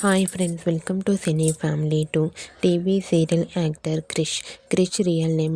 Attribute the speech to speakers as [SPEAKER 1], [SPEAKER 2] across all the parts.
[SPEAKER 1] Hi friends, welcome to Cine Family two. TV serial actor Krish real name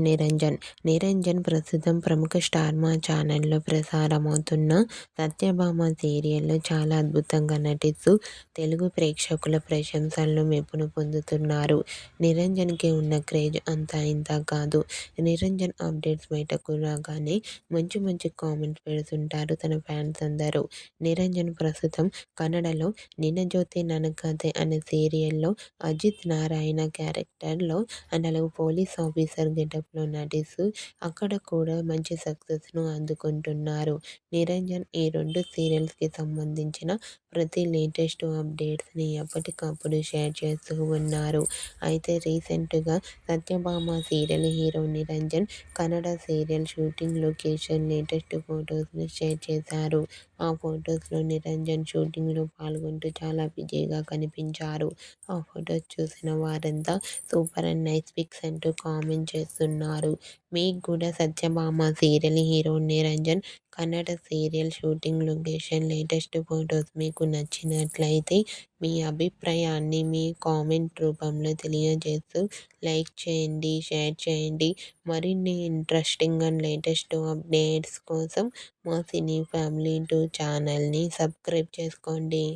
[SPEAKER 1] Niranjan ప్రస్తుతం ప్రముఖ star మా ఛానల్లో ప్రసారమవుతున్న సత్యభామ సీరియల్లో చాలా అద్భుతంగా నటిస్తూ తెలుగు ప్రేక్షకుల ప్రశంసలను మెప్పును పొందుతున్నారు. నిరంజన్కి ఉన్న క్రేజ్ అంతా ఇంత కాదు. నిరంజన్ అప్డేట్స్ బయటకు రాగానే మంచి మంచి కామెంట్స్ పెడుతుంటారు తన ఫ్యాన్స్ అందరూ. నిరంజన్ ప్రస్తుతం కన్నడలో నినజ్యోతి ననకథే అనే సీరియల్లో అజిత్ నారాయణ క్యారెక్టర్లో అందులో పోలీస్ ఆఫీసర్ గెటప్లో నటిస్తూ అక్కడ కూడా మంచి సక్సెస్ను అందుకుంటున్నారు. నిరంజన్ ఈ రెండు సీరియల్స్కి సంబంధించిన ప్రతి లేటెస్ట్ అప్డేట్స్ని ఎప్పటికప్పుడు షేర్ చేస్తూ ఉన్నారు. అయితే రీసెంట్గా Satyabhama serial hero Niranjan Kannada serial shooting location latest ఫొటోస్ని షేర్ చేశారు. ఆ ఫొటోస్లో నిరంజన్ షూటింగ్లో పాల్గొంటూ చాలా బిజీగా కనిపించారు. ఆ ఫొటోస్ చూసిన వారంతా సూపర్ అండ్ నైస్ పిక్స్ అంటూ కామెంట్ చేస్తున్నారు. మీకు కూడా Satyabhama serial hero Niranjan Kannada serial shooting location latest photos మీకు నచ్చినట్లయితే మీ అభిప్రాయాన్ని మీ కామెంట్ రూపంలో తెలియజేస్తూ లైక్ చేయండి, షేర్ చేయండి. మరిన్ని ఇంట్రెస్టింగ్ అండ్ లేటెస్ట్ అప్డేట్స్ కోసం మా సినీ ఫ్యామిలీ టూ ఛానల్ని సబ్స్క్రైబ్ చేసుకోండి.